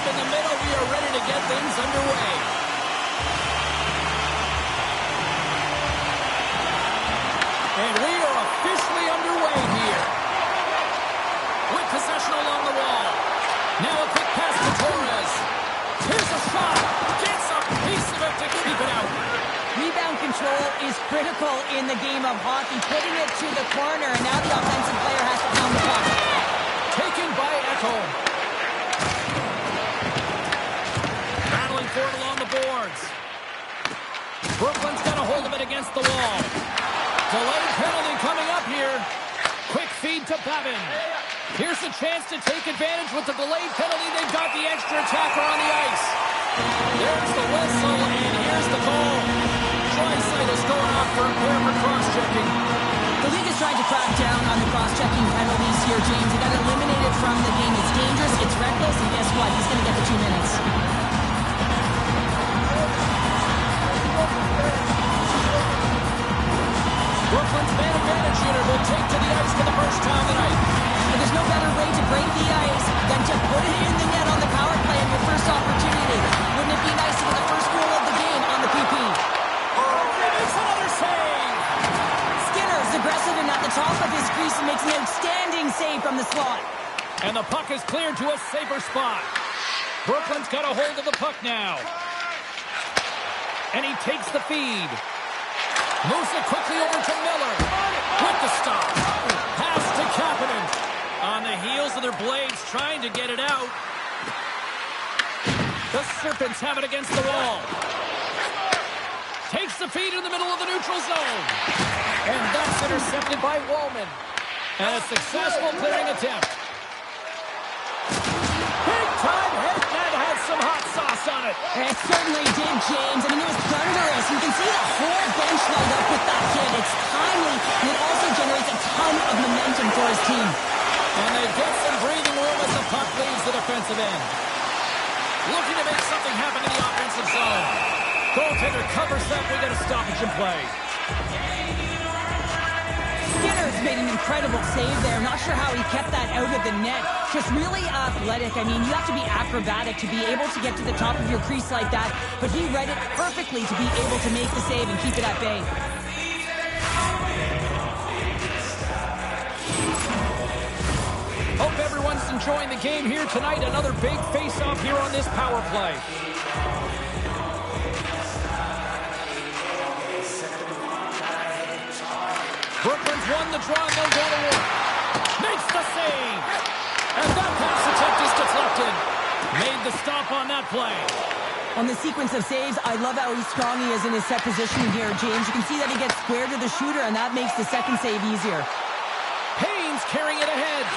up in the middle. We are ready to get things underway. And we are officially underway here. With possession along the wall. Now a quick pass to Torres. Here's a shot. Gets a piece of it to keep it out. Rebound control is critical in the game of hockey. Putting it to the corner, and now the offensive player has to pound the puck. Taken by Echo. Battling for it along the boards. Brooklyn's got a hold of it against the wall. Delayed penalty coming up here. Quick feed to Babin. Here's a chance to take advantage with the delayed penalty. They've got the extra attacker on the ice. There's the whistle, and here's the goal. Is going off for a pair for cross-checking. The league is trying to crack down on the cross-checking penalties here, James. They got eliminated from the game. It's dangerous, it's reckless, and guess what? He's going to get the 2 minutes. Brooklyn's man advantage unit will take to the ice for the first time tonight. And there's no better way to break the ice than to put it in the net on the power play on your first opportunity. Wouldn't it be nice to get the first goal of the game on the PP? Another save! Skinner's aggressive and at the top of his crease and makes an outstanding save from the slot. And the puck is cleared to a safer spot. Brooklyn's got a hold of the puck now. And he takes the feed. Moves it quickly over to Miller. With the stop. Pass to Kapanen. On the heels of their blades, trying to get it out. The Serpents have it against the wall. Takes the feed in the middle of the neutral zone. And that's intercepted by Wallman. And a successful clearing attempt. Big time hit. That had some hot sauce on it. It certainly did, James. I mean, it was thunderous. You can see the whole bench light up with that hit. It's timely, and it also generates a ton of momentum for his team. And they get some breathing room as the puck leaves the defensive end. Looking to make something happen in the offensive zone. Goaltender covers that. We got a stoppage in play. Skinner's made an incredible save there. I'm not sure how he kept that out of the net. Just really athletic. I mean, you have to be acrobatic to be able to get to the top of your crease like that. But he read it perfectly to be able to make the save and keep it at bay. Hope everyone's enjoying the game here tonight. Another big face-off here on this power play. Brooklyn's won the draw and they'll go to work. Makes the save. And that pass attempt is deflected. Made the stop on that play. On the sequence of saves, I love how strong he is in his set positioning here, James. You can see that he gets square to the shooter, and that makes the second save easier. Payne's carrying it ahead.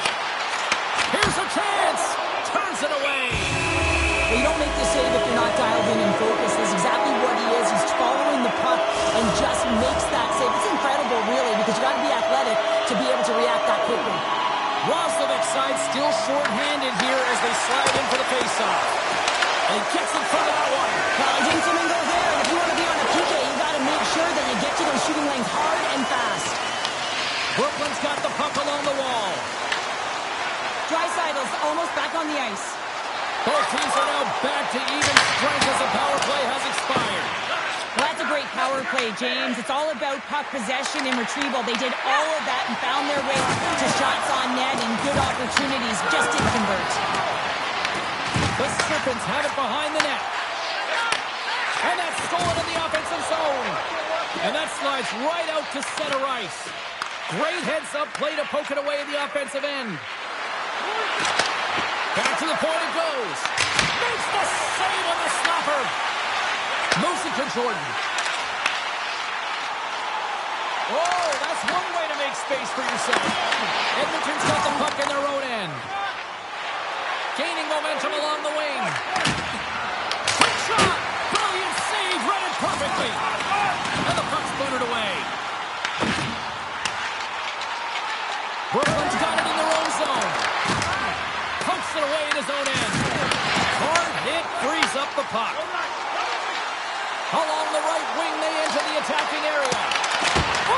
Here's a chance. Turns it away. Well, you don't make the save if you're not dialed in and focused. That's exactly what he is. He's following the puck and just makes that save. It's incredible, really, because you got to be athletic to be able to react that quickly. Roslovic's side still short-handed here as they slide in for the face-off. And he gets in front of that one. Well, he didn't even go there. And if you want to be on a PK, you got to make sure that you get to those shooting lanes hard and fast. Brooklyn's got the puck along the wall. Dreisaitl's almost back on the ice. Both teams are now back to even strength as the power play has expired. Well, that's a great power play, James. It's all about puck possession and retrieval. They did all of that and found their way to shots on net and good opportunities. Just didn't convert. The Serpents have it behind the net. And that's stolen in the offensive zone. And that slides right out to center ice. Great heads-up play to poke it away at the offensive end. Back to the point it goes. Makes the save on the stopper. Moves it to Jordan. Oh, that's one way to make space for yourself. Edmonton's got the puck in their own end. Gaining momentum along the wing. Quick shot. Brilliant save. Read it perfectly. And the puck's booted away. Brooklyn's got it in their own zone. Pokes it away in his own end. Hard hit frees up the puck. Along the right wing, they enter the attacking area. Oh,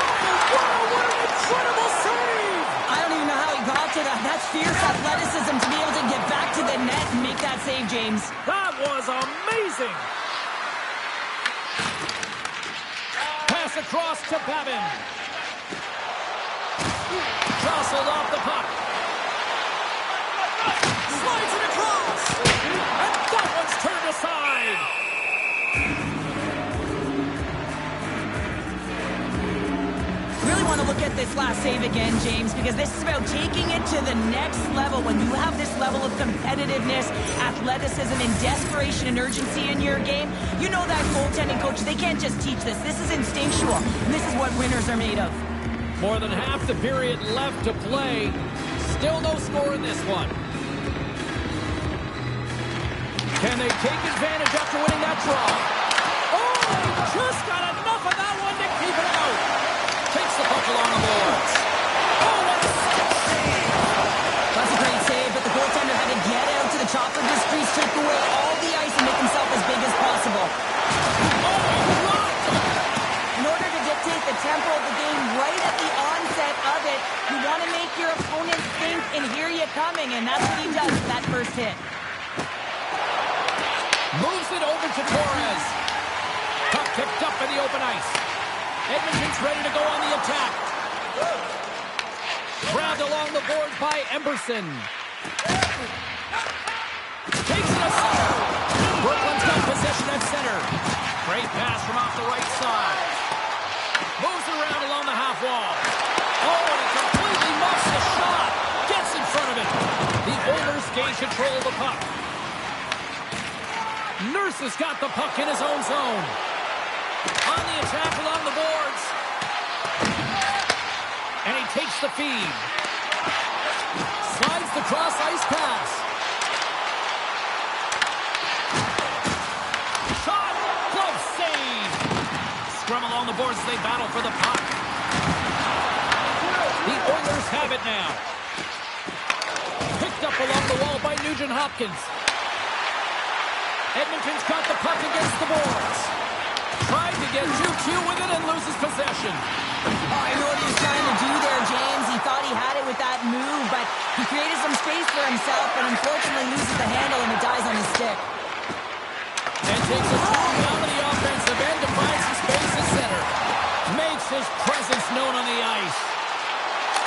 wow, what an incredible save! I don't even know how he got to that. That such fierce athleticism to be able to get back to the net and make that save, James. That was amazing. Pass across to Babin. Jostled off the puck. Slides it across. And that one's turned aside. Really want to look at this last save again, James, because this is about taking it to the next level. When you have this level of competitiveness, athleticism, and desperation and urgency in your game, you know that goaltending coach, they can't just teach this. This is instinctual, and this is what winners are made of. More than half the period left to play. Still no score in this one. Can they take advantage after winning that draw? Oh, they just got enough of that one to keep it out. Takes the puck along the boards. Oh, what a save! That's a great save, but the goaltender had to get out to the top of his crease, take away all the ice, and make himself as big as possible. Oh, he blocked it! In order to dictate the tempo of the game right at the onset of it, you want to make your opponent think and hear you coming, and that's what he does with that first hit. Moves it over to Torres. Puck picked up in the open ice. Edmonton's ready to go on the attack. Grabbed along the boards by Emberson. Takes it aside. Brooklyn's got possession at center. Great pass from off the right side. Moves it around along the half wall. Oh, and it completely muffs the shot. Gets in front of it. The Oilers gain control of the puck. Nurse has got the puck in his own zone. On the attack along the boards. And he takes the feed. Slides the cross-ice pass. Shot! Glove save! Scrum along the boards as they battle for the puck. The Oilers have it now. Picked up along the wall by Nugent-Hopkins. Edmonton's got the puck against the boards. Tried to get 2-2 with it and loses possession. Oh, I know what he was trying to do there, James. He thought he had it with that move, but he created some space for himself, but unfortunately loses the handle and it dies on his stick. And takes a move down to the offensive end to find some space at center. Makes his presence known on the ice.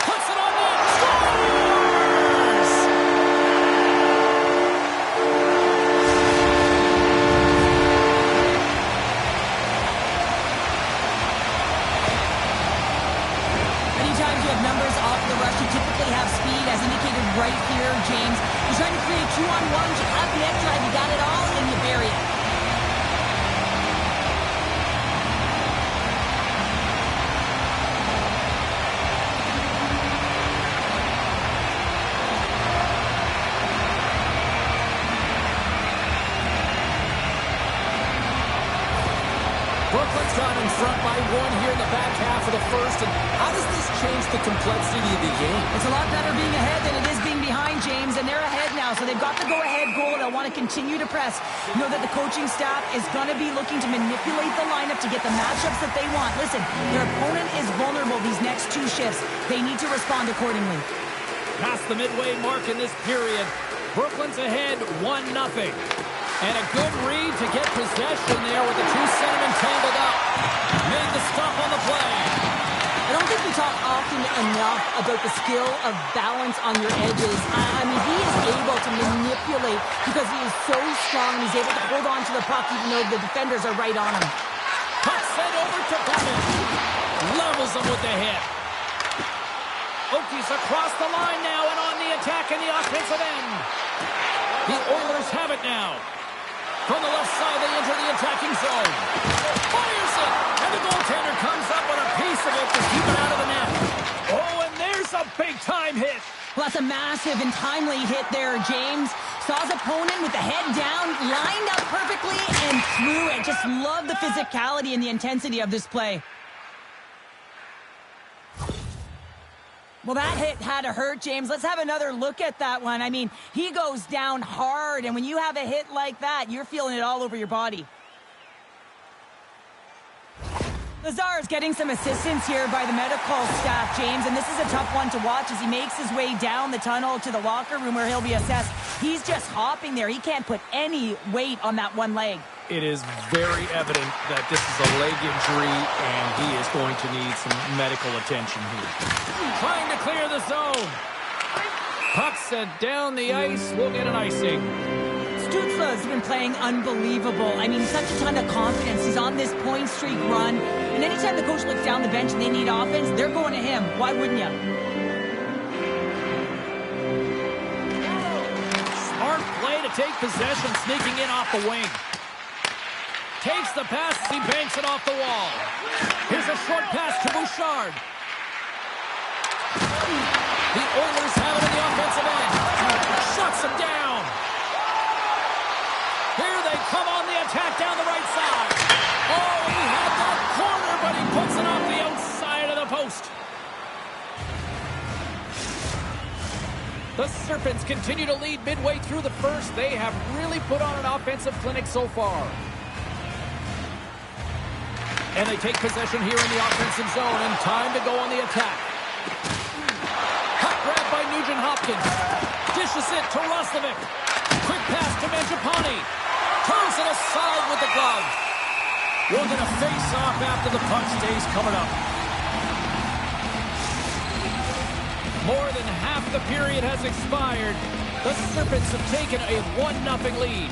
Puts it on net. Scores! Numbers off the rush, you typically have speed, as indicated right here, James. You're trying to create 2-on-1s, you have net drive, you got it all, and you bury it. Brooklyn's got in front by one here in the back half of the first. And how does this change the complexity of the game? It's a lot better being ahead than it is being behind, James, and they're ahead now, so they've got the go-ahead goal. They'll want to continue to press. Know that the coaching staff is going to be looking to manipulate the lineup to get the matchups that they want. Listen, their opponent is vulnerable these next two shifts. They need to respond accordingly. Past the midway mark in this period, Brooklyn's ahead 1-0. And a good read to get possession there with the two centermen tangled up. Made the stop on the play. I don't think we talk often enough about the skill of balance on your edges. I mean, he is able to manipulate because he is so strong. He's able to hold on to the puck even though the defenders are right on him. Puck sent over to Babin. Levels him with the hit. Okies across the line now and on the attack in the offensive end. The Oilers have it now. From the left side, they enter the attacking zone. Fires it! And the goaltender comes up with a piece of it to keep it out of the net. Oh, and there's a big-time hit. Well, that's a massive and timely hit there, James. Saw his opponent with the head down, lined up perfectly, and threw it. Just love the physicality and the intensity of this play. Well, that hit had to hurt, James. Let's have another look at that one. I mean, he goes down hard, and when you have a hit like that, you're feeling it all over your body. Lazar's getting some assistance here by the medical staff, James, and this is a tough one to watch as he makes his way down the tunnel to the locker room where he'll be assessed. He's just hopping there. He can't put any weight on that one leg. It is very evident that this is a leg injury, and he is going to need some medical attention here. Trying to clear the zone. Puck sent down the ice. We'll get an icing. Stützle's been playing unbelievable. I mean, such a ton of confidence. He's on this point streak run. And anytime the coach looks down the bench and they need offense, they're going to him. Why wouldn't you? Smart play to take possession, sneaking in off the wing. Takes the pass, he banks it off the wall. Here's a short pass to Bouchard. The Oilers have it in the offensive end. Shuts him down. Here they come on the attack down the right side. Oh, he had that corner, but he puts it off the outside of the post. The Serpents continue to lead midway through the first. They have really put on an offensive clinic so far. And they take possession here in the offensive zone, and time to go on the attack. Hot grab by Nugent-Hopkins. Dishes it to Roslovic. Quick pass to Mangiapane. Turns it aside with the glove. We're going to face off after the puck stays coming up. More than half the period has expired. The Serpents have taken a 1-0 lead.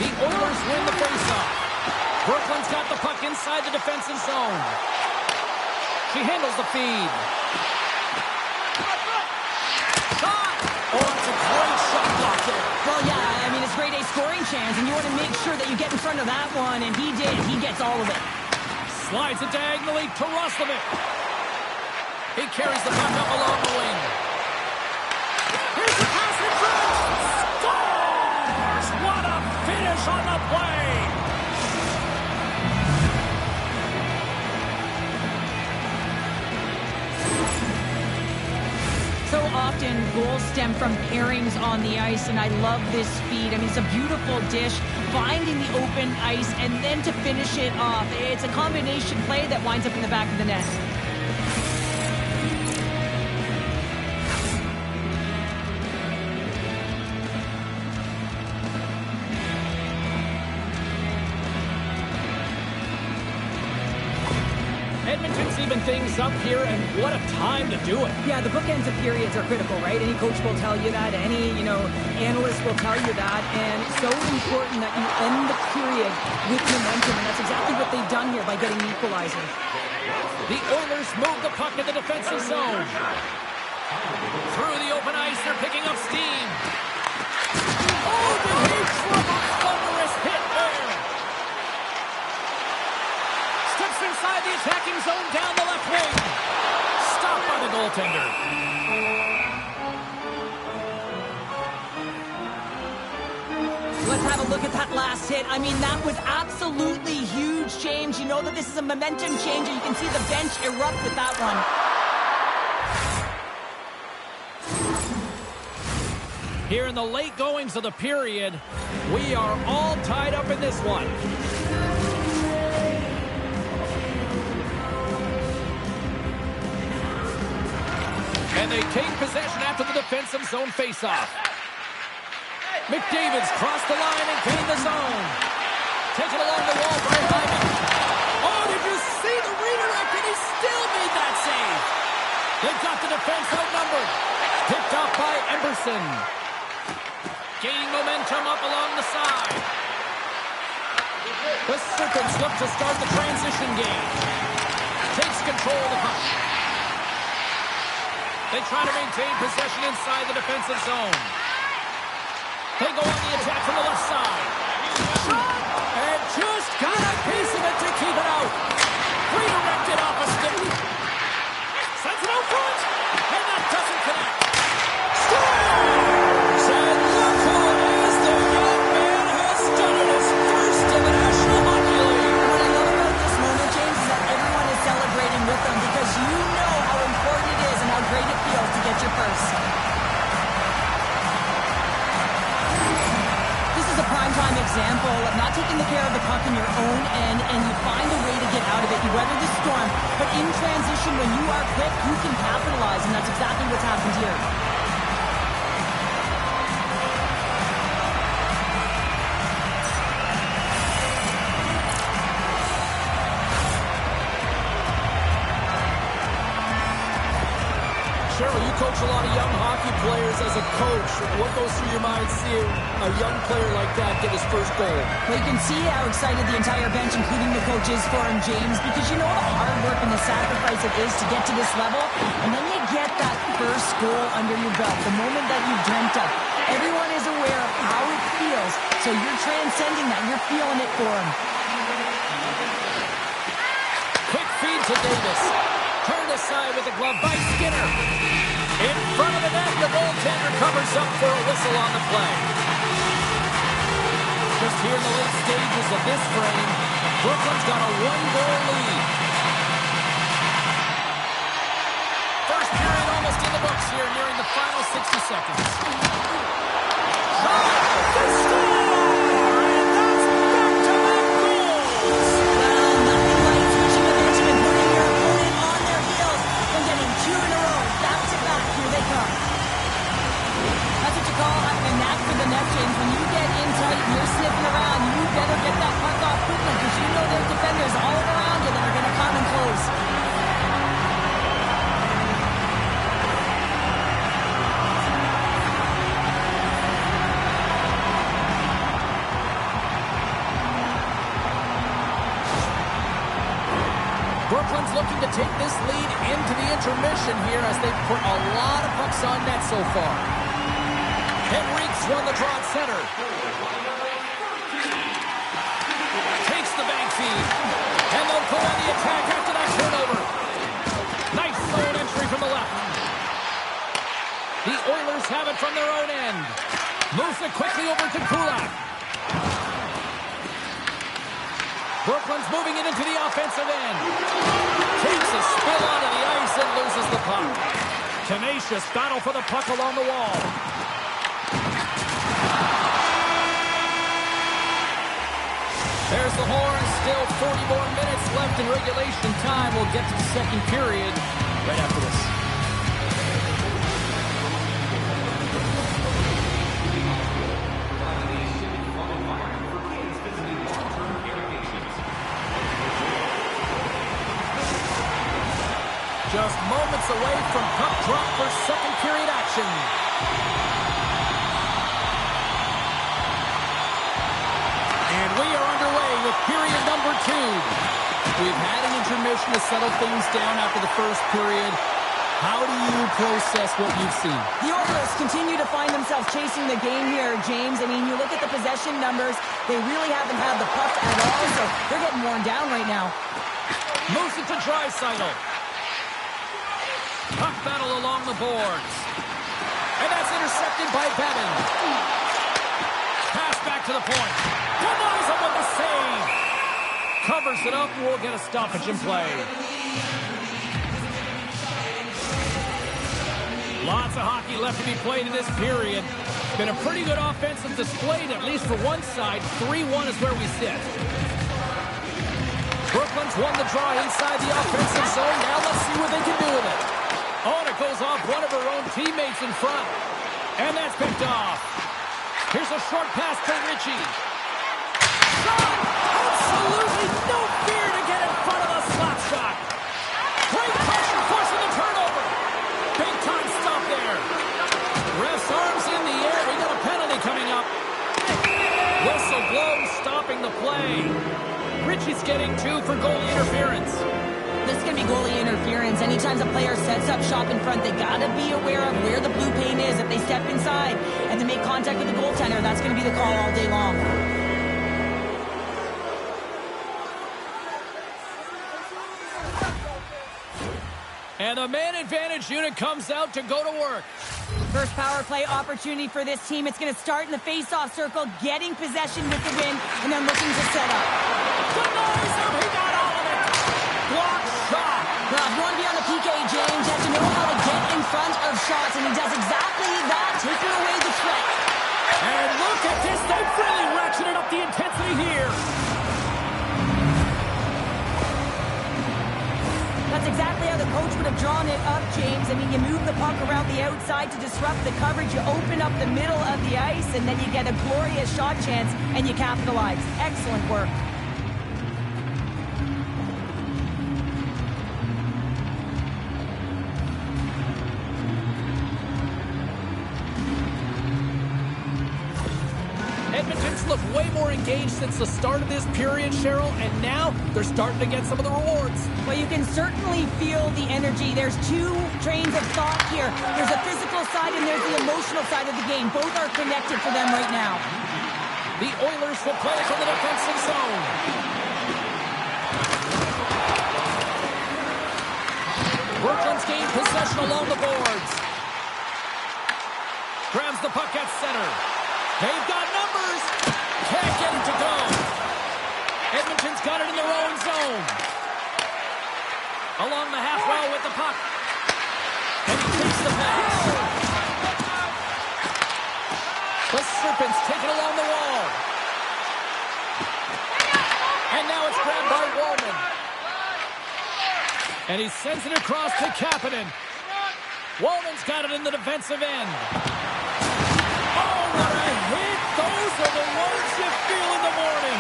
The Oilers win the faceoff. Brooklyn's got the puck inside the defensive zone. She handles the feed. Shot! Oh, it's a great shot block there. Well, yeah, I mean, it's grade A scoring chance, and you want to make sure that you get in front of that one, and he did. He gets all of it. Slides it diagonally to Roslovic. He carries the puck up along the wing. Here's the pass in front. Scores! What a finish on the play! So often, goals stem from pairings on the ice, and I love this speed. I mean, it's a beautiful dish, finding the open ice, and then to finish it off. It's a combination play that winds up in the back of the net. Edmonton's even things up here, and what a time to do it. Yeah, the bookends of periods are critical, right? Any coach will tell you that. Any, analyst will tell you that. And it's so important that you end the period with momentum, and that's exactly what they've done here by getting the equalizer. The Oilers move the puck in the defensive zone. Through the open ice, they're picking up steam. Oh, the huge thunderous hit there. Steps inside the attacking zone down the left wing. Stopped by the goaltender. Let's have a look at that last hit. I mean, that was absolutely huge, James. You know that this is a momentum changer. You can see the bench erupt with that one. Here in the late goings of the period, we are all tied up in this one. And they take possession after the defensive zone faceoff. McDavid's crossed the line and gained the zone. Taken along the wall by Hyman. Oh, did you see the redirect? And he still made that save. They've got the defense outnumbered. Picked off by Emerson. Gaining momentum up along the side. The Serpents look to start the transition game. Takes control of the puck. They try to maintain possession inside the defensive zone. They go on the attack from the left side. Shot! And just got a piece of it to keep it out. Redirected off a stick. Sends it out front. And that doesn't connect. Scores! And look who it is. The young man has done it. His first in the National Hockey League. What I love about this moment, James, is that everyone is celebrating with them because you know how important it is and how great it feels to get your first. This is a primetime example of not taking the care of the puck in your own end, and you find a way to get out of it. You weather the storm, but in transition, when you are quick, you can capitalize, and that's exactly what's happened here. Cheryl, you coach a lot of young hockey players. As a coach, what goes through your mind seeing a young player like that get his first goal? Well, you can see how excited the entire bench, including the coaches, for him, James, because you know the hard work and the sacrifice it is to get to this level, and then you get that first goal under your belt, the moment that you've dreamt of. Everyone is aware of how it feels, so you're transcending that. You're feeling it for him. Quick feed to Davis. Turned aside with the glove by Skinner. In front of the net, the goaltender covers up for a whistle on the play. Just here in the late stages of this frame, Brooklyn's got a one-goal lead. First period almost in the books here, nearing the final 60 seconds. Shot! The score! And that's back-to-back goals! Well, nothing like switching the bench and putting your opponent on their heels and getting two in a row. Back-to-back, here they come. That's what you call having a knack for the net, James. When you get in tight and you're sniffing around, you better get that puck off quickly, because you know there's defenders all around you that are going to come and close. Brooklyn's looking to take this lead into the intermission here as they've put a lot of pucks on net so far. Henrique's won the draw at center. Takes the bank feed. And they'll go on the attack after that turnover. Nice zone entry from the left. The Oilers have it from their own end. Moves it quickly over to Kulak. Brooklyn's moving it into the offensive end. Takes a spill onto the ice and loses the puck. Tenacious battle for the puck along the wall. There's the horn. Still 40 more minutes left in regulation time. We'll get to the second period right after this. Just moments away from puck drop for second period action. And we are underway with period number 2. We've had an intermission to settle things down after the first period. How do you process what you've seen? The Oilers continue to find themselves chasing the game here, James. I mean, you look at the possession numbers, they really haven't had the puck at all, so they're getting worn down right now. Moves it to Draisaitl. Puck battle along the boards. And that's intercepted by Bevan. Pass back to the point. Denies him with the save. Covers it up, and we'll get a stoppage in play. Lots of hockey left to be played in this period. Been a pretty good offensive display, at least for one side. 3-1 is where we sit. Brooklyn's won the draw inside the offensive zone. Now let's see what they can do with it. Oh, and it goes off one of her own teammates in front. And that's picked off. Here's a short pass to Ritchie. Shot! Absolutely no fear to get in front of the slap shot. Great pressure forcing the turnover. Big time stop there. Ref's arms in the air. We got a penalty coming up. Whistle blows, stopping the play. Ritchie's getting 2 for goalie interference. This is going to be goalie interference. Anytime a player sets up shop in front, they got to be aware of where the blue paint is. If they step inside and they make contact with the goaltender, that's going to be the call all day long. And the man advantage unit comes out to go to work. First power play opportunity for this team. It's going to start in the face-off circle, getting possession with the win, and then looking to set up. Denies him. He got all of it. Block shot. Well, if you want to be on the PK, James, you have to know how to get in front of shots, and he does exactly that, taking away the threat. And look at this. They've really ratcheted up the on it up, James. I mean, you move the puck around the outside to disrupt the coverage. You open up the middle of the ice, and then you get a glorious shot chance, and you capitalize. Excellent work. Edmonton's looked way more engaged since the start of this period, Cheryl, and now they're starting to get some of the rewards. Well, you can certainly feel the energy. There's two trains of thought here. There's a physical side and there's the emotional side of the game. Both are connected for them right now. The Oilers will play from the defensive zone. Brooklyn's gained possession along the boards. Grabs the puck at center. They've got numbers. Can't get it to go. Edmonton's got it in their own zone. Along the half wall with the puck. And he takes the pass. The Serpents take it along the wall. And now it's grabbed by Wallman. And he sends it across to Kapanen. Wallman's got it in the defensive end. Oh, what a hit! Those are the words you feel in the morning.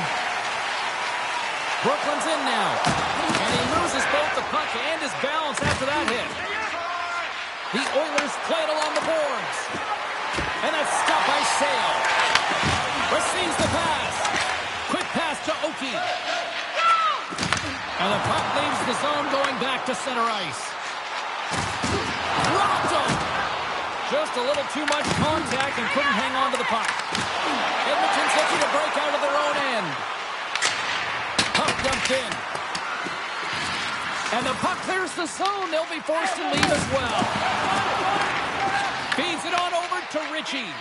Brooklyn's in now. And he loses both the puck and his balance after that hit. The Oilers play it along the boards. And that's stopped by Sale. Receives the pass. Quick pass to Oki. And the puck leaves the zone going back to center ice. Rocked him. Just a little too much contact and couldn't hang on to the puck. Edmonton's looking to break out of their own end. Puck dumped in. And the puck clears the zone. They'll be forced to leave as well. Feeds it on over to Ritchie.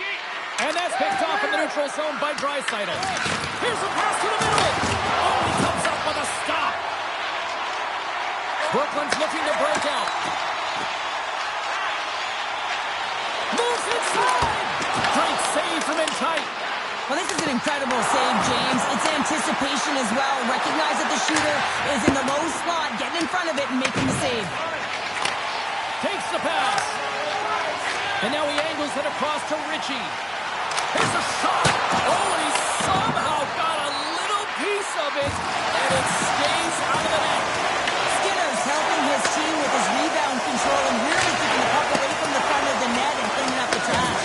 And that's picked off in the neutral zone by Draisaitl. Here's a pass to the middle. Oh, he comes up with a stop. Brooklyn's looking to break out. Moves inside. Great save from in tight. Well, this is an incredible save, James. It's anticipation as well. Recognize that the shooter is in the low slot, getting in front of it and making the save. Takes the pass. And now he angles it across to Ritchie. Here's a shot. Oh, and he somehow got a little piece of it, and it stays out of the net. Skinner's helping his team with his rebound control and really keeping the puck away from the front of the net and cleaning up the trash.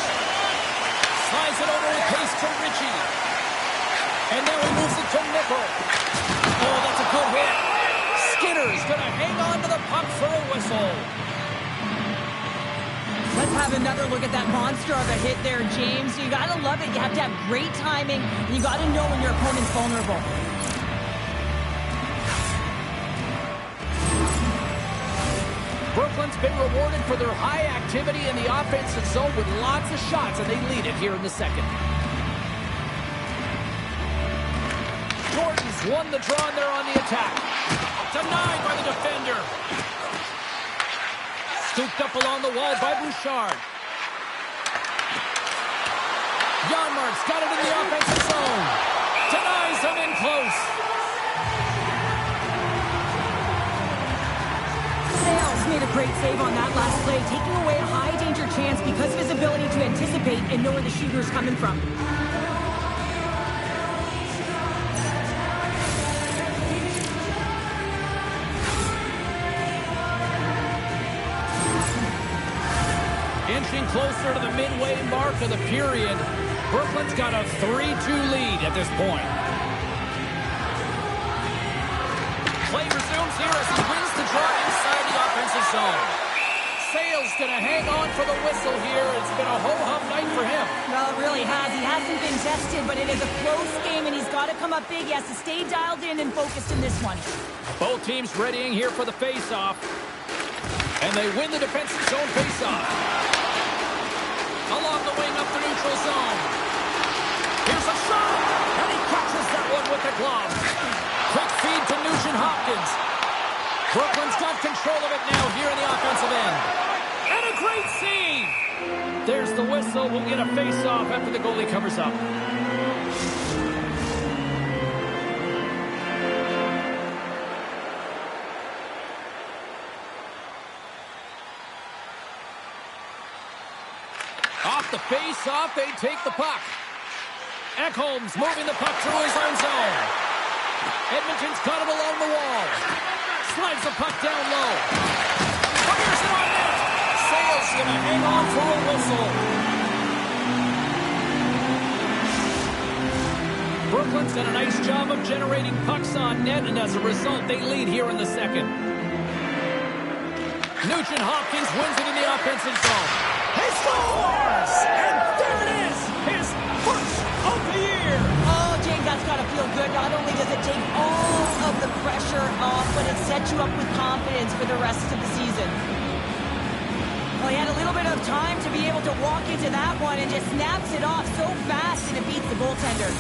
Slides it over with pace to Ritchie. And now he moves it to Nickel. Oh, that's a good hit. Skinner's going to hang on to the puck for a whistle. Let's have another look at that monster of a hit there, James. You got to love it. You have to have great timing, and you got to know when your opponent's vulnerable. Brooklyn's been rewarded for their high activity in the offensive zone with lots of shots, and they lead it here in the second. Gordon's won the draw, and they're on the attack. Denied by the defender. Scooped up along the wall by Bouchard. Janmark's got it in the offensive zone. Denies him in close. Sales made a great save on that last play, taking away a high-danger chance because of his ability to anticipate and know where the shooter's coming from. Inching closer to the midway mark of the period. Brooklyn's got a 3-2 lead at this point. Play resumes here as he wins the draw inside the offensive zone. Sale's going to hang on for the whistle here. It's been a ho-hum night for him. Well, it really has. He hasn't been tested, but it is a close game, and he's got to come up big. He has to stay dialed in and focused in this one. Both teams readying here for the face-off. And they win the defensive zone face-off. Along the wing up the neutral zone. Here's a shot, and he catches that one with the glove. Quick feed to Nugent-Hopkins. Brooklyn's got control of it now here in the offensive end. And a great save. There's the whistle. We'll get a face-off after the goalie covers up. Off the face-off, they take the puck. Ekholm's moving the puck through his own zone. Edmonton's got it along the wall. Slides the puck down low. Fires it on net. Sale's going to hang on for a whistle. Brooklyn's done a nice job of generating pucks on net, and as a result, they lead here in the second. Nugent Hopkins wins it in the offensive zone. He scores! And there it is! His first of the year! Oh, James, that's got to feel good. Not only does it take all of the pressure off, but it sets you up with confidence for the rest of the season. Well, he had a little bit of time to be able to walk into that one and just snaps it off so fast and it beats the goaltender.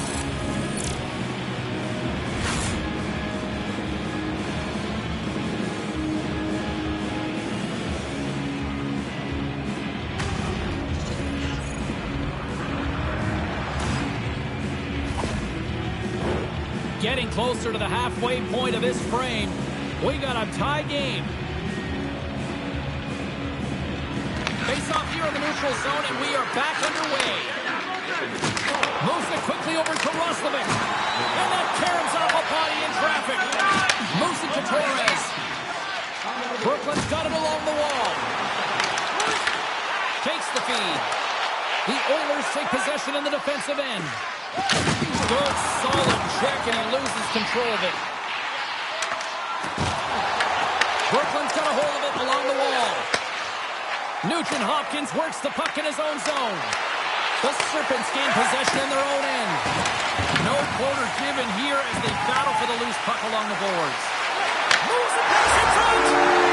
Getting closer to the halfway point of this frame. We got a tie game. Face off here in the neutral zone, and we are back underway. Moves it quickly over to Roslovic. And that caroms off a body in traffic. Moves it to Torres. Brooklyn's got it along the wall. Takes the feed. The Oilers take possession in the defensive end. Good, solid check, and he loses control of it. Brooklyn's got a hold of it along the wall. Nugent Hopkins works the puck in his own zone. The Serpents gain possession in their own end. No quarter given here as they battle for the loose puck along the boards. Moves the pass in front.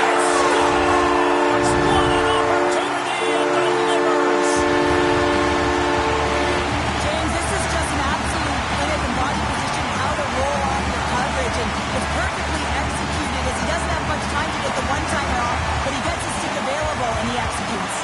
And scores! What an opportunity and delivers! James, this is just an absolute clinic and body position, how to roll off your coverage, and it's perfectly executed as he doesn't have much time to get the one-timer off, but he gets his stick available and he executes.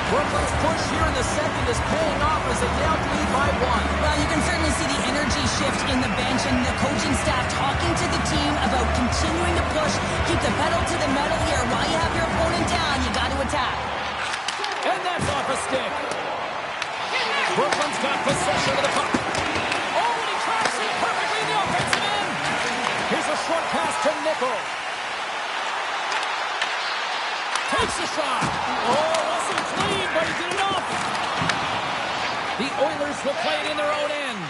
Brooklyn's push here in the second is paying off as they now lead by one. Well, you can certainly see the energy shift in the bench and the coaching staff talking to the team about continuing to push, keep the pedal to the metal here. While you have your opponent down, you got to attack. And that's off a stick. Brooklyn's got possession of the puck. Oh, and he tracks it perfectly in the offensive end. Here's a short pass to Nickel. Takes a shot. Oh, wasn't clean, but he did enough. The Oilers will play it in their own end.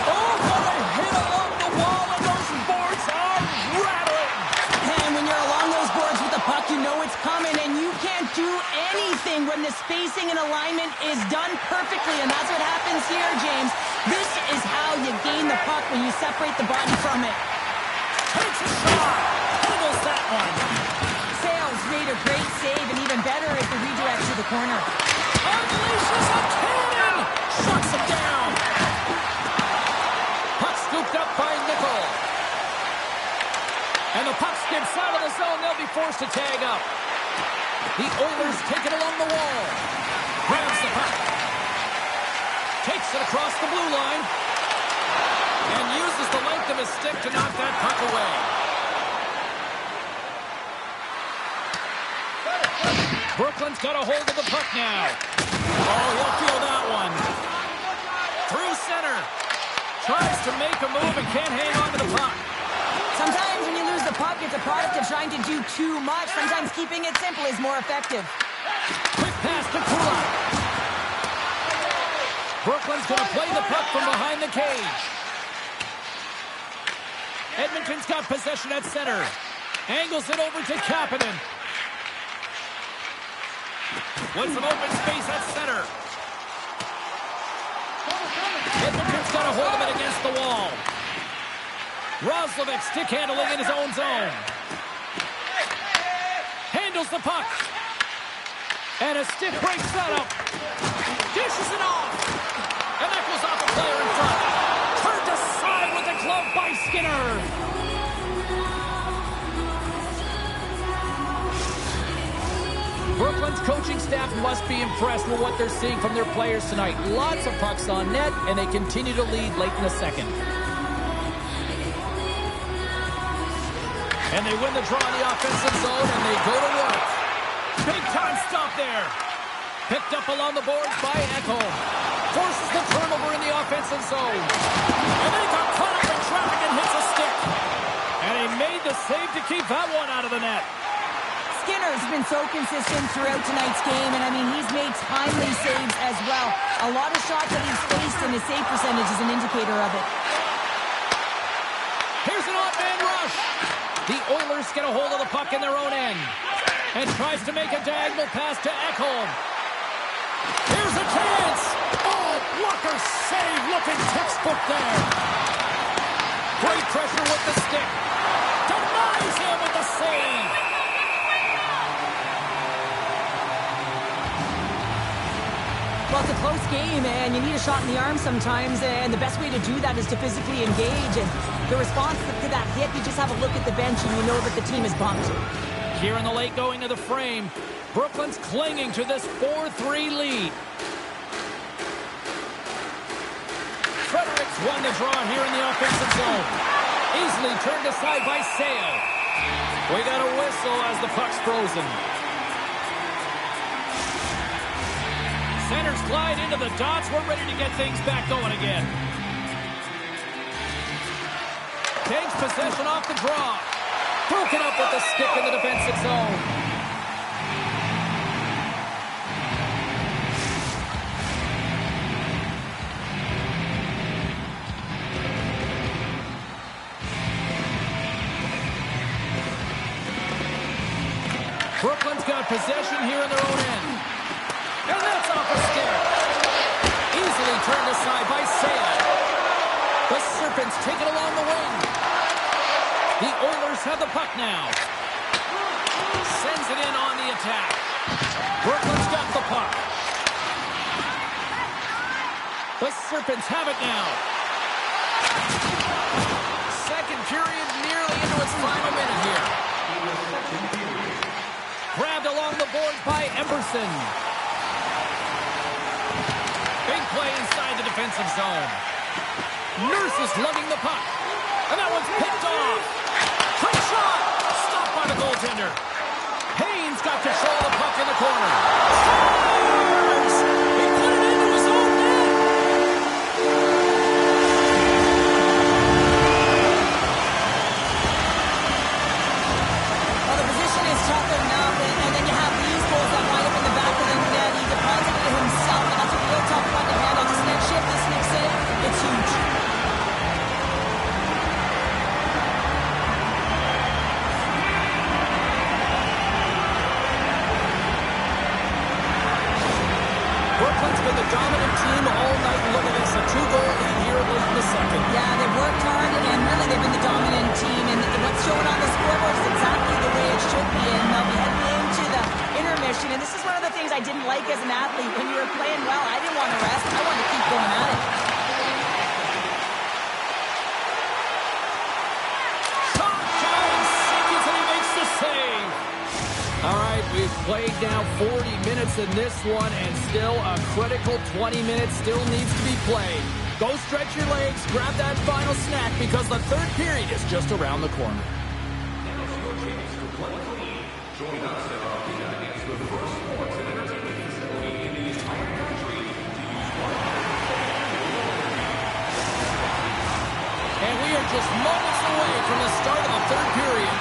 Oh, what a hit along the wall, and those boards are rattling. And when you're along those boards with the puck, you know it's coming, and you can't do anything when the spacing and alignment is done perfectly, and that's what happens here, James. This is how you gain the puck when you separate the body from it. Takes a shot. Handles that one. Sales made a great save, and even better if the redirect to the corner. Unleashes a cannon! Shuts it down! Puck scooped up by Nickel. And the puck skips out of the zone. They'll be forced to tag up. The Oilers take it along the wall. Grabs the puck. Takes it across the blue line. And uses the length of his stick to knock that puck away. Brooklyn's got a hold of the puck now. Oh, he'll feel that one. Through center. Tries to make a move and can't hang on to the puck. Sometimes when you lose the puck, it's a product of trying to do too much. Sometimes keeping it simple is more effective. Quick pass to Kulak. Brooklyn's going to play the puck from behind the cage. Edmonton's got possession at center. Angles it over to Kapanen. With some open space at center. Edmonton's got a hold of it against the wall. Roslovic stick handling in his own zone. Handles the puck. And a stick breaks that up. Dishes it off. And that goes off a player in front. Turned aside with the glove by Skinner. Brooklyn Brooklyn's coaching staff must be impressed with what they're seeing from their players tonight. Lots of pucks on net, and they continue to lead late in the second. And they win the draw in the offensive zone, and they go to work. Big time stop there. Picked up along the boards by Ekholm. Forces the turnover in the offensive zone. And then he got caught up in traffic and hits a stick. And he made the save to keep that one out of the net. Skinner's been so consistent throughout tonight's game, and I mean, he's made timely saves as well. A lot of shots that he's faced, and his save percentage is an indicator of it. Here's an odd man rush. The Oilers get a hold of the puck in their own end and tries to make a diagonal pass to Ekholm. Here's a chance. Oh, blocker save, looking textbook there. Great pressure with the stick. Denies him with the save. Well, it's a close game, and you need a shot in the arm sometimes, and the best way to do that is to physically engage. And the response to that hit, you just have a look at the bench, and you know that the team is bumped. Here in the late going to the frame, Brooklyn's clinging to this 4-3 lead. Fredericks won the draw here in the offensive zone. Easily turned aside by Sale. We got a whistle as the puck's frozen. Centers glide into the dots. We're ready to get things back going again. Takes possession off the draw. Broken up with the stick in the defensive zone. Brooklyn's got possession here in their own end. And that's off a stick. Easily turned aside by Sale. The Serpents take it along the wing. The Oilers have the puck now. Sends it in on the attack. Brooklyn's got the puck. The Serpents have it now. Second period nearly into its final minute here. Grabbed along the boards by Emberson. Big play inside the defensive zone. Nurse is lugging the puck. And that one's picked off. Quick shot. Stopped by the goaltender. Haynes got control of the puck in the corner. Scores! He put it into his own net. Well, the position is tougher now, and then you have these goals that wind up in the back of the net. He deposited it himself, and that's a real tough one to handle. This net shift, this mix in, it's huge. Brooklyn's been the dominant team all night. Look at this, a 2-goal lead here late in the second. Yeah, they've worked hard, and really they've been the dominant team. And what's showing on the scoreboard is exactly the way it should be. And they'll be heading into the intermission. And this is one of the things I didn't like as an athlete. When you were playing well, I didn't want to rest. I wanted to keep going at it. Shot, and sinks, and he makes the save. All right, we've played now 40 minutes in this one, and still a critical 20 minutes still needs to be played. Go stretch your legs, grab that final snack, because the third period is just around the corner. And we are just moments away from the start of the third period.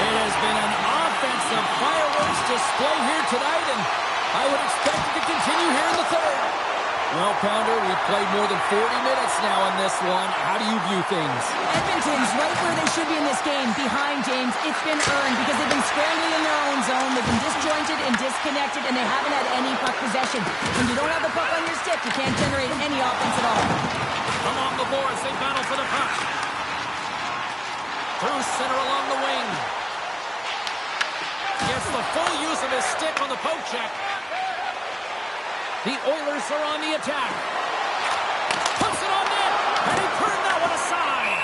It has been an offensive fireworks display here tonight, and I would expect it to continue here in the third. Well, Pounder, we've played more than 40 minutes now in this one. How do you view things? Edmonton's right where they should be in this game, behind James. It's been earned because they've been scrambling in their own zone. They've been disjointed and disconnected, and they haven't had any puck possession. When you don't have the puck on your stick, you can't generate any offense at all. Along the boards, they battle for the puck. Through center along the wing. Gets the full use of his stick on the poke check. The Oilers are on the attack. Puts it on net, and he turned that one aside.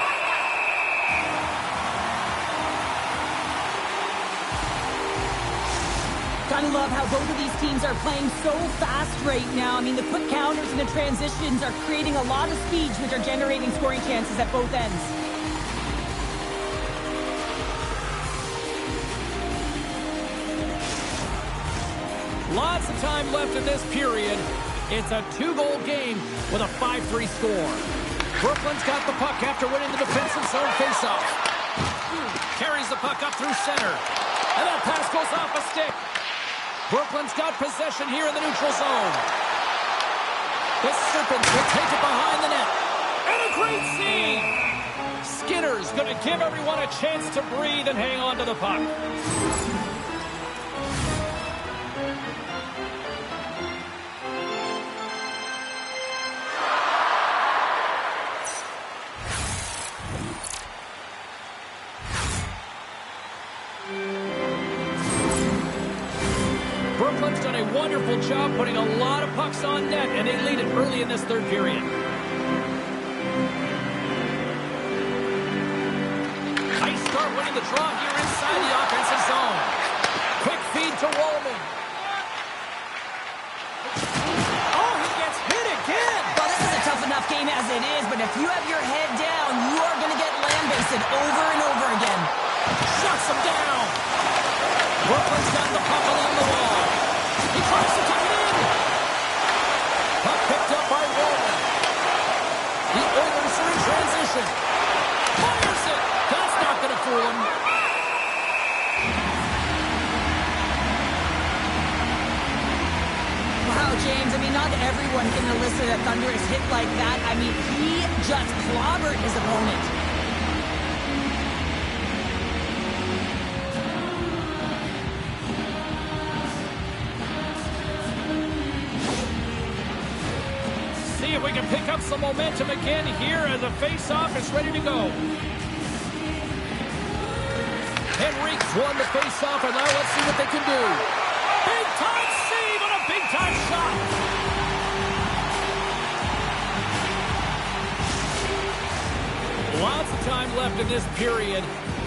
Gotta love how both of these teams are playing so fast right now. I mean, the quick counters and the transitions are creating a lot of speeds, which are generating scoring chances at both ends. Lots of time left in this period. It's a 2-goal game with a 5-3 score. Brooklyn's got the puck after winning the defensive zone faceoff. Carries the puck up through center. And that pass goes off a stick. Brooklyn's got possession here in the neutral zone. The Serpents will take it behind the net. And a great save! Skinner's going to give everyone a chance to breathe and hang on to the puck. Brooklyn's done a wonderful job putting a lot of pucks on net, and they lead it early in this third period. Nice start winning the draw here inside the offensive zone. Quick feed to Wallman. Oh, he gets hit again. Well, this is a tough enough game as it is, but if you have your head down, you are going to get lambasted over and over again. Shuts him down. Brooklyn's got the puck along the wall. He tries to tuck it in. Puck picked up by Wallman. The Oilers are in transition. Fires it. That's not going to fool him. Wow, James, I mean, not everyone can elicit a thunderous hit like that. I mean, he just clobbered his opponent. See if we can pick up some momentum again here as the face-off is ready to go. Henrique's won the face-off, and now let's see what they can do. Big-time save and a big-time shot. Lots of time left in this period.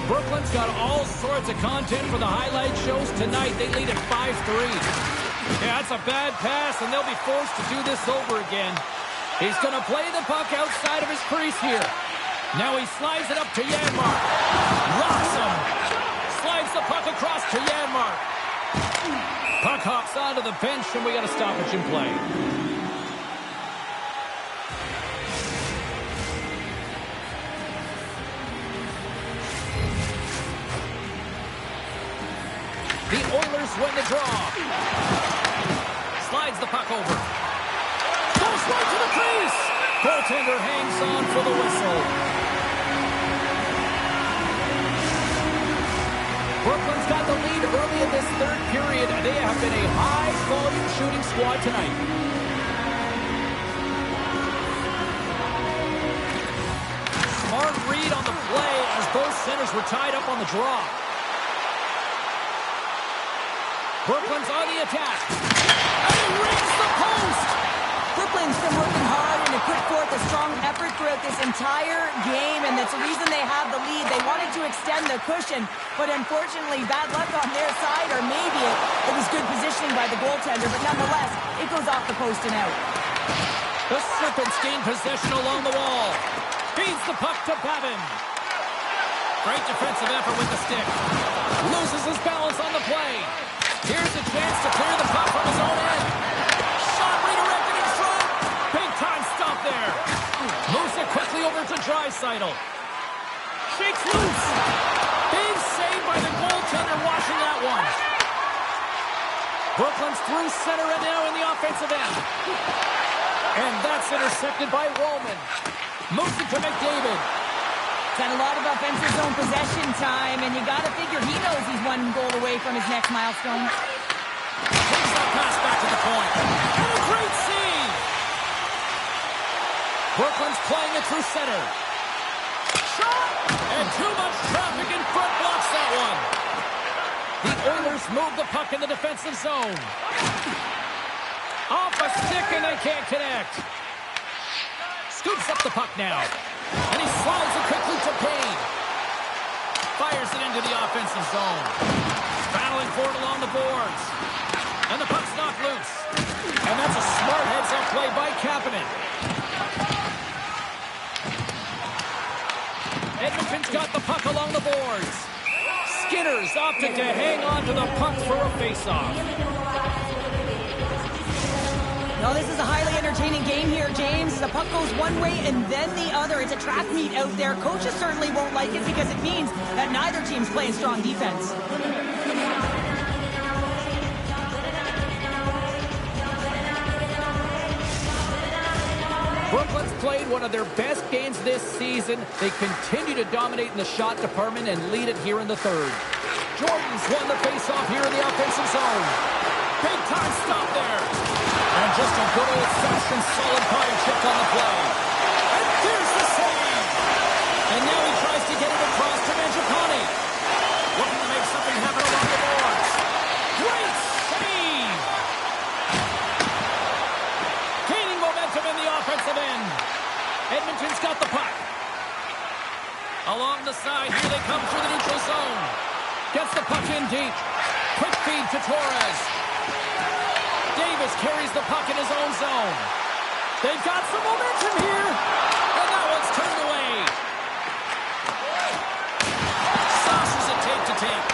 Brooklyn's got all sorts of content for the highlight shows tonight. They lead at 5-3. Yeah, that's a bad pass, and they'll be forced to do this over again. He's going to play the puck outside of his crease here. Now he slides it up to Janmark. Rocks him. Slides the puck across to Janmark. Puck hops onto the bench, and we got a stoppage in play. The Oilers win the draw. Slides the puck over. Goes right to the crease. Goaltender hangs on for the whistle. Brooklyn's got the lead early in this third period. They have been a high-volume shooting squad tonight. Smart read on the play as both centers were tied up on the draw. Brooklyn's on the attack. And he rings the post. Brooklyn's been working hard and put forth a strong effort throughout this entire game, and that's the reason they have the lead. They wanted to extend the cushion, but unfortunately, bad luck on their side, or maybe it was good positioning by the goaltender, but nonetheless, it goes off the post and out. The Serpents gain possession along the wall. Feeds the puck to Babin. Great defensive effort with the stick. Loses his balance on the play. Here's a chance to clear the puck from his own end. Shot redirected in front. Big time stop there. Moves it quickly over to Draisaitl. Shakes loose. Big save by the goaltender washing that one. Brooklyn's through center and now in the offensive end. And that's intercepted by Wallman. Moves it to McDavid. Got a lot of offensive zone possession time, and you got to figure he knows he's one goal away from his next milestone. Takes that pass back to the point. And a great save! Brooklyn's playing it through center. Shot! And too much traffic in front blocks that one. The Oilers move the puck in the defensive zone. Off a stick, and they can't connect. Scoops up the puck now. And he slides it quickly to Payne. Fires it into the offensive zone. battling for it along the boards. And the puck's knocked loose. And that's a smart heads-up play by Kapanen. Edmonton's got the puck along the boards. Skinner's opted to hang on to the puck for a face-off. No, this is a highly entertaining game here, James. The puck goes one way and then the other. It's a track meet out there. Coaches certainly won't like it because it means that neither team's playing strong defense. Brooklyn's played one of their best games this season. They continue to dominate in the shot department and lead it here in the third. Jordan's won the faceoff here in the offensive zone. Big time stop there. And just a good old-fashioned solid pine chip on the play. And there's the save. And now he tries to get it across to Mangiapane. Looking to make something happen along the boards. Great save. Gaining momentum in the offensive end. Edmonton's got the puck. Along the side, here they come through the neutral zone. Gets the puck in deep. Quick feed to Torres. Davis carries the puck in his own zone. They've got some momentum here. And that one's turned away. Sauces it tape to tape.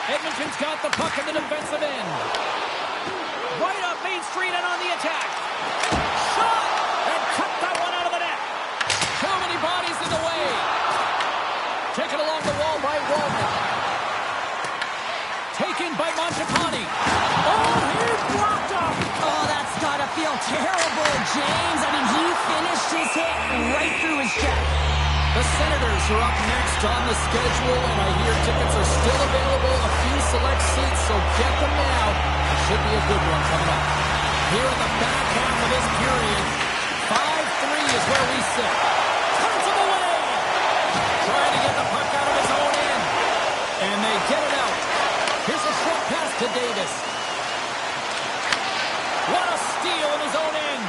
Edmonton's got the puck in the defensive end. Right up Main Street and on the attack. Shot! And cut that one out of the net. Too many bodies in the way. Taken along the wall by Wallman. Taken by Mangiapane. Oh, he blocked up. Oh, that's got to feel terrible, James. I mean, he finished his hit right through his chest. The Senators are up next on the schedule, and I hear tickets are still available, a few select seats, so get them now. It should be a good one coming up. Here in the back half of this period, 5-3 is where we sit. Turns him away. Trying to get the puck out of his own end. And they get it out. Here's a short pass to Davis. What a steal in his own end.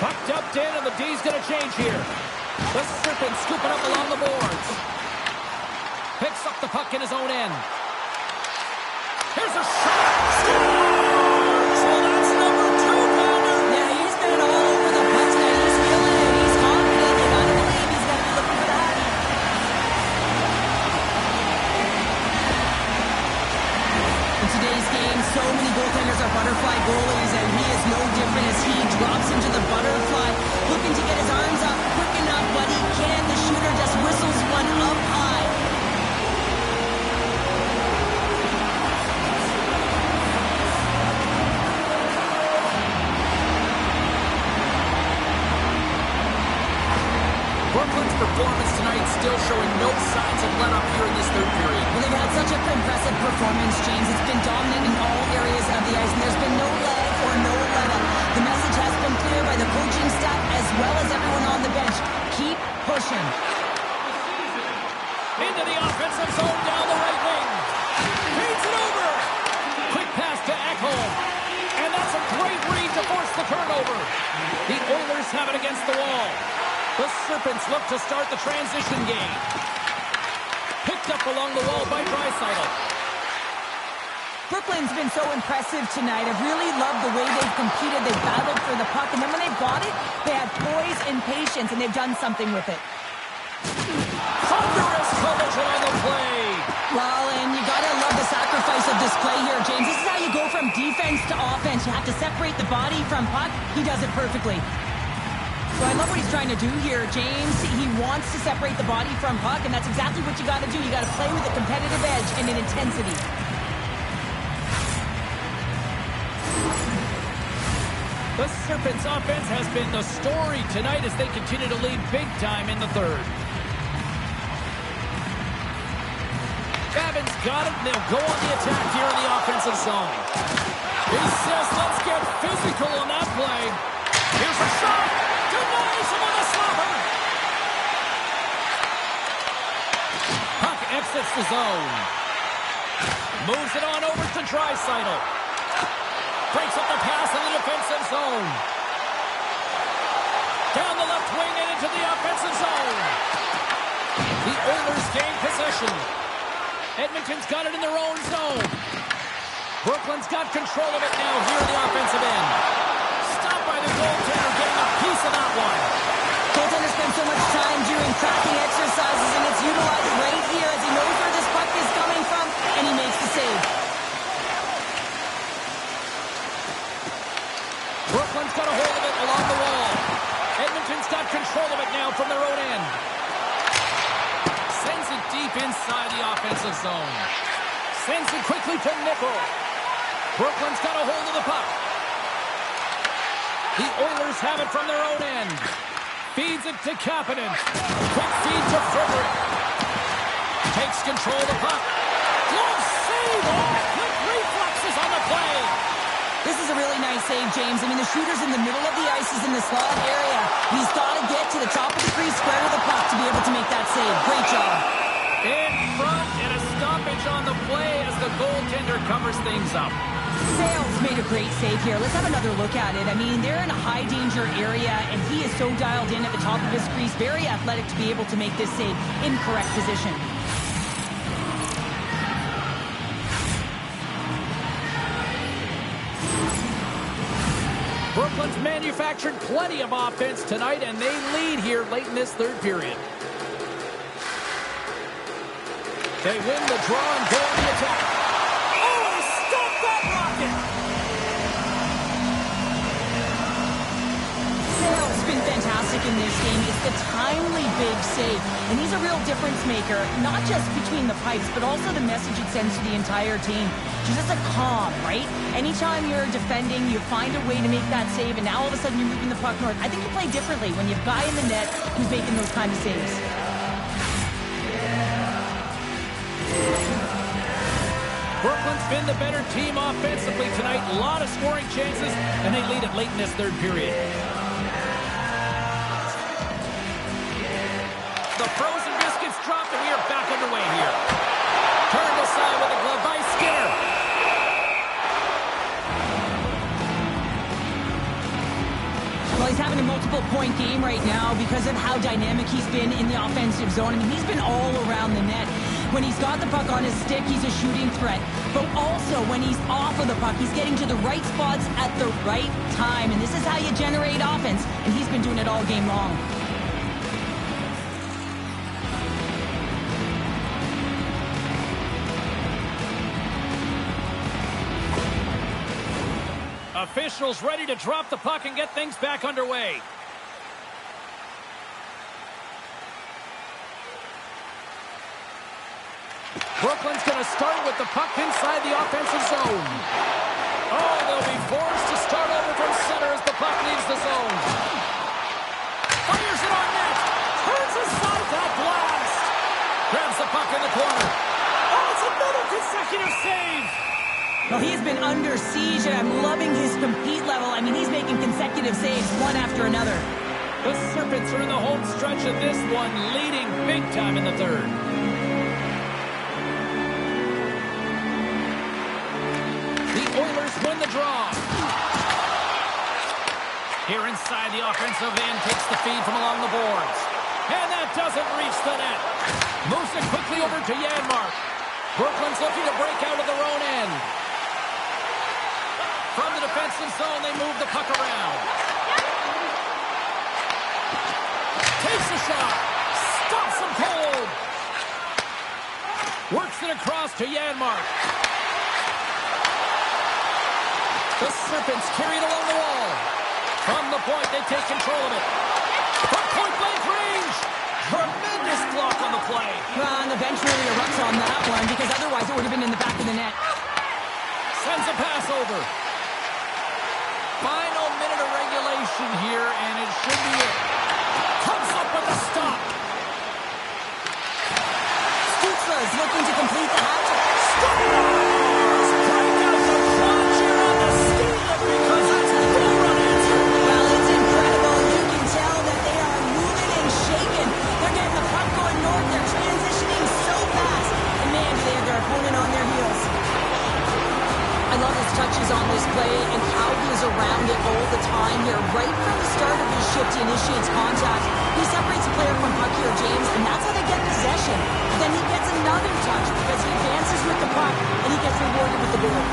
Puck dumped in, and the D's going to change here. The Serpent scooping up along the boards. Picks up the puck in his own end. Here's a shot. Scores! Well, that's number 2, Pounder. Yeah, he's been all over the puck tonight. He's feeling it. He's confident. You got to believe he's going to be looking for that. In today's game, so many goaltenders are butterfly goalies, and he is no different as he drops into the butterfly, looking to get his arms up quick enough, but he can't. The shooter just whistles one up high. Brooklyn's performance tonight still showing no signs of let up here in this third period. Well, they've had such a impressive performance, James. It's been dominant in all areas of the ice, and there's been no leg or no let up. The message has been clear by the coaching staff as well as everyone on the bench. Keep pushing. Into the offensive zone down the right wing. Feeds it over. Quick pass to Ekholm. And that's a great read to force the turnover. The Oilers have it against the wall. The Serpents look to start the transition game. Picked up along the wall by Draisaitl. Brooklyn's been so impressive tonight. I've really loved the way they've competed. They've battled for the puck, and then when they got it, they had poise and patience, and they've done something with it. Thunderous collision on the play. Well, and you gotta love the sacrifice of this play here, James. This is how you go from defense to offense. You have to separate the body from puck. He does it perfectly. So I love what he's trying to do here, James. He wants to separate the body from puck, and that's exactly what you got to do. You got to play with a competitive edge and an intensity. The Serpents' offense has been the story tonight as they continue to lead big time in the third. Gavin's got it, and they'll go on the attack here in the offensive zone. He says, let's get physical on that play. Here's a shot. Denies him on the slapper. Puck exits the zone. Moves it on over to Draisaitl. Breaks up the pass in the defensive zone. Down the left wing and into the offensive zone. The Oilers gain possession. Edmonton's got it in their own zone. Brooklyn's got control of it now here at the offensive end. Stopped by the goaltender, getting a piece of that one. Goaltender spends so much time doing tracking exercises, and it's utilized right here as he knows where this puck is coming from, and he makes the save. Brooklyn's got a hold of it along the wall. Edmonton's got control of it now from their own end. Sends it deep inside the offensive zone. Sends it quickly to Nickel. Brooklyn's got a hold of the puck. The Oilers have it from their own end. Feeds it to Kapanen. Quick feed to Frederick. Takes control of the puck. Close save. Oh, quick reflexes on the play. This is a really nice save, James. I mean, the shooter's in the middle of the ice. He's in the slot area. He's got to get to the top of the crease, square to the puck to be able to make that save. Great job. In front and a stoppage on the play as the goaltender covers things up. Sales made a great save here. Let's have another look at it. I mean, they're in a high-danger area, and he is so dialed in at the top of his crease. Very athletic to be able to make this save in correct position. Brooklyn's manufactured plenty of offense tonight, and they lead here late in this third period. They win the draw and go on the attack. Oh, stop that rocket! Sale's been fantastic in this game. It's the timely big save, and he's a real difference maker, not just between the pipes, but also the message it sends to the entire team. Just a calm, right? Anytime you're defending, you find a way to make that save, and now all of a sudden you're moving the puck north. I think you play differently when you have a guy in the net who's making those kind of saves. Brooklyn's been the better team offensively tonight. A lot of scoring chances, and they lead it late in this third period. The frozen biscuits dropped, and we are back underway here. Turned aside with a glove by Skinner. Well, he's having a multiple-point game right now because of how dynamic he's been in the offensive zone. I mean, he's been all around the net. When he's got the puck on his stick, he's a shooting threat. But also, when he's off of the puck, he's getting to the right spots at the right time. And this is how you generate offense. And he's been doing it all game long. Officials ready to drop the puck and get things back underway. Brooklyn's going to start with the puck inside the offensive zone. Oh, they'll be forced to start over from center as the puck leaves the zone. Fires it on net. Turns aside that blast. Grabs the puck in the corner. Oh, it's another consecutive save. Well, he's been under siege, and I'm loving his compete level. I mean, he's making consecutive saves, one after another. The Serpents are in the home stretch of this one, leading big time in the third. The Oilers win the draw. Here inside the offensive end, takes the feed from along the boards. And that doesn't reach the net. Moves it quickly over to Janmark. Brooklyn's looking to break out of their own end. From the defensive zone, they move the puck around. Takes a shot. Stops him cold. Works it across to Janmark. The Serpents carry it along the wall. From the point, they take control of it. From point-blank range. Tremendous block on the play. Well, and the bench really erupts on that one because otherwise it would have been in the back of the net. Sends a pass over. Final minute of regulation here, and it should be it. Comes up with a stop. Stutzla is looking to complete the hat. Stop! Break out the crunch here on the stadium because that's a full-run answer. Well, it's incredible. You can tell that they are moving and shaking. They're getting the puck going north. They're transitioning so fast. And man, do they have their opponent on their heels. I love his touches on this play and how he is around it all the time here. Right from the start of his shift, he initiates contact. He separates a player from puck here, James, and that's how they get possession. Then he gets another touch because he advances with the puck and he gets rewarded with the goal.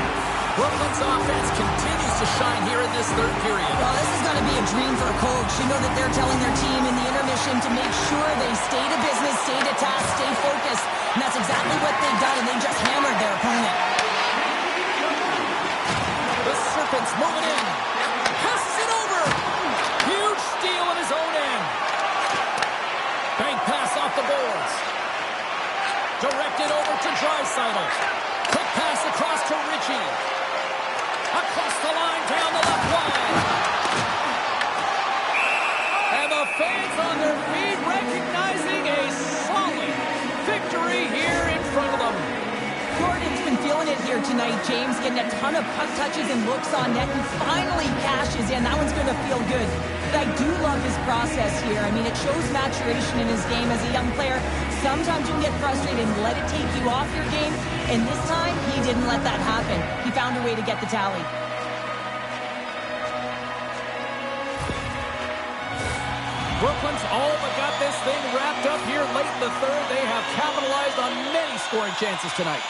Brooklyn's offense continues to shine here in this third period. Well, this is going to be a dream for a coach. You know that they're telling their team in the intermission to make sure they stay to business, stay to task, stay focused. And that's exactly what they've done, and they just hammered their opponent. The Serpents moving in. Passes it over. Huge steal in his own end. Bank pass off the boards. Directed over to Draisaitl. Quick pass across to Ritchie. Across the line, down the left wall. And the fans on their feet recognizing a solid victory here in front of them. Jordan's been feeling it here tonight, James, getting a ton of puck touches and looks on net, and finally cashes in. That one's going to feel good. But I do love his process here. I mean, it shows maturation in his game as a young player. Sometimes you can get frustrated and let it take you off your game, and this time, he didn't let that happen. He found a way to get the tally. Brooklyn's all but got this thing wrapped up here late in the third. They have capitalized on many scoring chances tonight.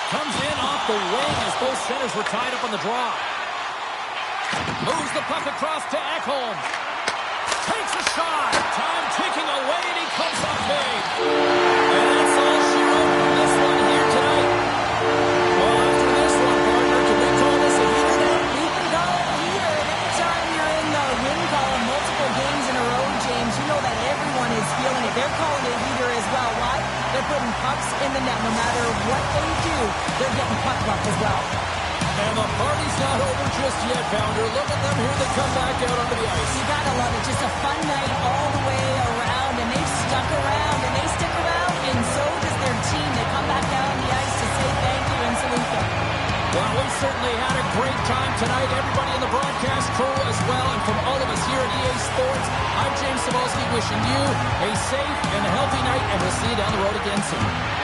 Comes in off the wing as both centers were tied up on the draw. Moves the puck across to Ekholm. Takes a shot. Time ticking away, and he comes up big. And that's all she wrote from this one here tonight. Well, after this one, partner, can we call this a heater now? You can call it a heater, and anytime you're in the win column multiple games in a row, James, you know that everyone is feeling it. They're calling it a heater as well. Why? They're putting pucks in the net. No matter what they do, they're getting puck luck as well. And the party's not over just yet, Pounder. Look at them here. They come back out onto the ice. You gotta love it. Just a fun night all the way around, and they've stuck around, and they stick around, and so does their team. They come back down on the ice to say thank you and salute them. Well, we certainly had a great time tonight. Everybody in the broadcast crew as well, and from all of us here at EA Sports, I'm James Cybulski wishing you a safe and healthy night, and we'll see you down the road again soon.